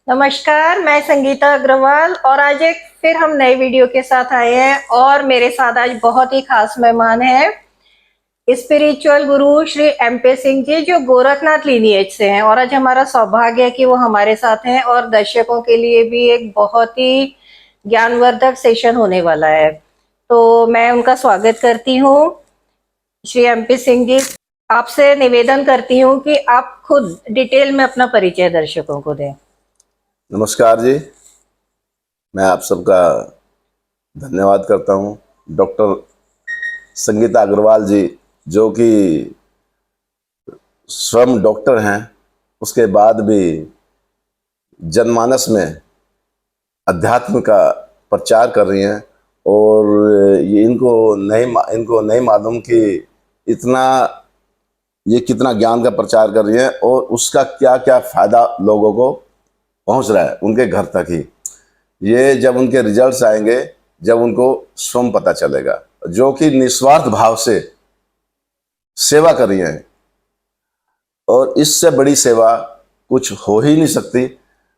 नमस्कार, मैं संगीता अग्रवाल और आज एक फिर हम नए वीडियो के साथ आए हैं और मेरे साथ आज बहुत ही खास मेहमान हैं। स्पिरिचुअल गुरु श्री एमपी सिंह जी जो गोरखनाथ लीनिएज से हैं और आज हमारा सौभाग्य है कि वो हमारे साथ हैं और दर्शकों के लिए भी एक बहुत ही ज्ञानवर्धक सेशन होने वाला है। तो मैं उनका स्वागत करती हूँ। श्री एमपी सिंह जी, आपसे निवेदन करती हूँ कि आप खुद डिटेल में अपना परिचय दर्शकों को दें। नमस्कार जी। मैं आप सबका धन्यवाद करता हूँ। डॉक्टर संगीता अग्रवाल जी, जो कि स्वयं डॉक्टर हैं, उसके बाद भी जनमानस में अध्यात्म का प्रचार कर रही हैं। और ये इनको नहीं मालूम कि इतना ये कितना ज्ञान का प्रचार कर रही हैं और उसका क्या क्या फायदा लोगों को पहुंच रहा है उनके घर तक ही। ये जब उनके रिजल्ट्स आएंगे, जब उनको स्वयं पता चलेगा, जो कि निस्वार्थ भाव से सेवा कर रही हैं। और इससे बड़ी सेवा कुछ हो ही नहीं सकती,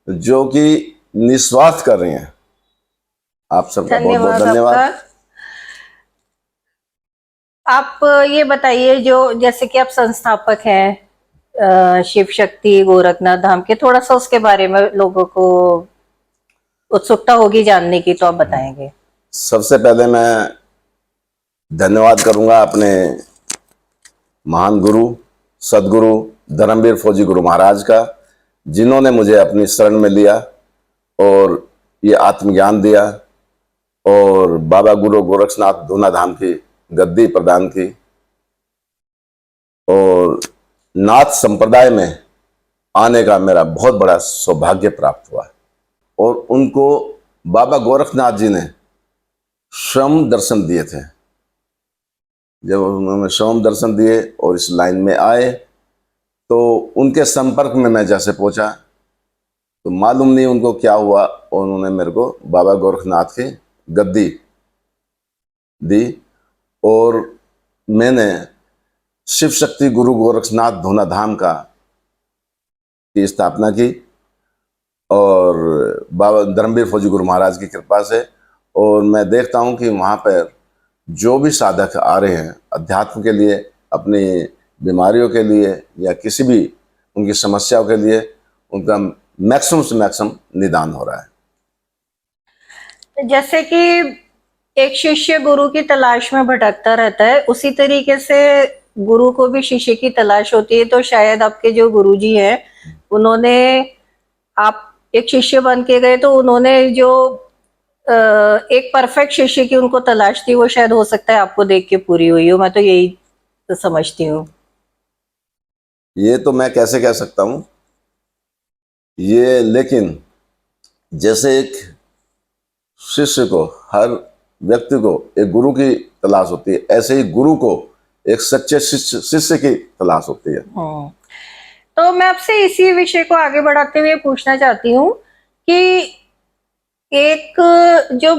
जो कि निस्वार्थ कर रही हैं। आप सबका बहुत बहुत धन्यवाद धन्यवाद। आपका। आप ये बताइए, जो जैसे कि आप संस्थापक हैं शिव शक्ति गोरखनाथ धाम के, थोड़ा सा उसके बारे में लोगों को उत्सुकता होगी जानने की, तो आप बताएंगे। सबसे पहले मैं धन्यवाद करूंगा अपने महान गुरु सदगुरु धर्मवीर फौजी गुरु महाराज का, जिन्होंने मुझे अपनी शरण में लिया और ये आत्मज्ञान दिया और बाबा गुरु गोरक्षनाथ धूना धाम की गद्दी प्रदान की। और नाथ संप्रदाय में आने का मेरा बहुत बड़ा सौभाग्य प्राप्त हुआ और उनको बाबा गोरखनाथ जी ने स्वयं दर्शन दिए थे। जब उन्होंने स्वयं दर्शन दिए और इस लाइन में आए, तो उनके संपर्क में मैं जैसे पहुंचा तो मालूम नहीं उनको क्या हुआ, और उन्होंने मेरे को बाबा गोरखनाथ की गद्दी दी और मैंने शिव शक्ति गुरु गोरखनाथ धूना धाम की स्थापना की और बाबा धर्मवीर फौजी गुरु महाराज की कृपा से। और मैं देखता हूं कि वहां पर जो भी साधक आ रहे हैं अध्यात्म के लिए, अपनी बीमारियों के लिए या किसी भी उनकी समस्याओं के लिए, उनका मैक्सिमम से मैक्सिमम निदान हो रहा है। जैसे कि एक शिष्य गुरु की तलाश में भटकता रहता है, उसी तरीके से गुरु को भी शिष्य की तलाश होती है। तो शायद आपके जो गुरु जी हैं, उन्होंने, आप एक शिष्य बन के गए तो उन्होंने जो एक परफेक्ट शिष्य की उनको तलाश थी, वो शायद हो सकता है आपको देख के पूरी हुई हो। मैं तो यही तो समझती हूँ। ये तो मैं कैसे कह सकता हूँ ये, लेकिन जैसे एक शिष्य को, हर व्यक्ति को एक गुरु की तलाश होती है, ऐसे ही गुरु को एक सच्चे शिष्य की तलाश होती है। तो मैं आपसे इसी विषय को आगे बढ़ाते हुए पूछना चाहती हूँ कि एक जो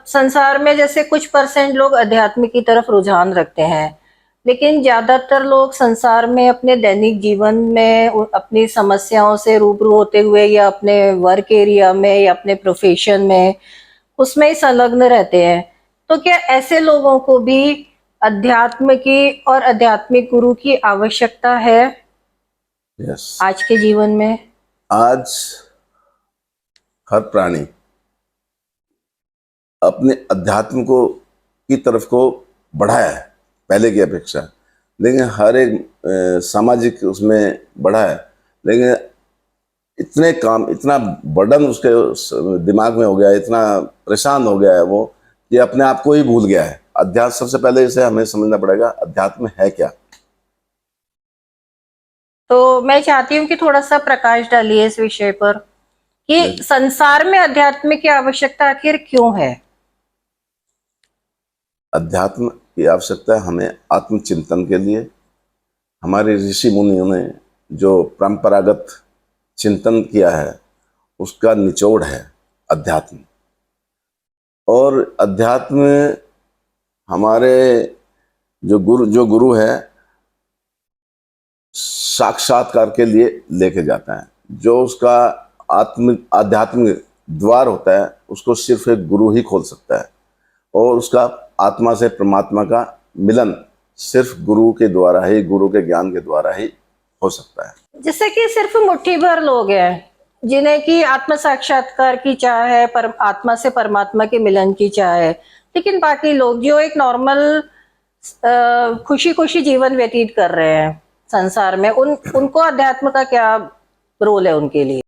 संसार में जैसे कुछ परसेंट लोग अध्यात्म की तरफ रुझान रखते हैं, लेकिन ज्यादातर लोग संसार में अपने दैनिक जीवन में अपनी समस्याओं से रूबरू होते हुए या अपने वर्क एरिया में या अपने प्रोफेशन में उसमें ही संलग्न रहते हैं। तो क्या ऐसे लोगों को भी अध्यात्म की और आध्यात्मिक गुरु की आवश्यकता है आज के जीवन में? आज हर प्राणी अपने अध्यात्म को की तरफ को बढ़ा है पहले की अपेक्षा, लेकिन हर एक सामाजिक उसमें बढ़ा है, लेकिन इतने काम, इतना बर्डन उसके दिमाग में हो गया है, इतना परेशान हो गया है वो, कि अपने आप को ही भूल गया है। अध्यात्म, सबसे पहले इसे हमें समझना पड़ेगा अध्यात्म है क्या। तो मैं चाहती हूँ कि थोड़ा सा प्रकाश डालिए इस विषय पर कि संसार में अध्यात्म की आवश्यकता आखिर क्यों है? अध्यात्म की आवश्यकता हमें आत्मचिंतन के लिए, हमारे ऋषि मुनियों ने जो परंपरागत चिंतन किया है उसका निचोड़ है अध्यात्म। और अध्यात्म हमारे जो गुरु है साक्षात्कार के लिए लेके जाता है, जो उसका आध्यात्मिक द्वार होता है उसको सिर्फ एक गुरु ही खोल सकता है, और उसका आत्मा से परमात्मा का मिलन सिर्फ गुरु के द्वारा ही, गुरु के ज्ञान के द्वारा ही हो सकता है। जैसे कि सिर्फ मुट्ठी भर लोग हैं जिन्हें कि आत्म साक्षात्कार की चाह है, पर आत्मा से परमात्मा के मिलन की चाह है, लेकिन बाकी लोग जो एक नॉर्मल खुशी खुशी जीवन व्यतीत कर रहे हैं संसार में, उनको अध्यात्म का क्या रोल है उनके लिए?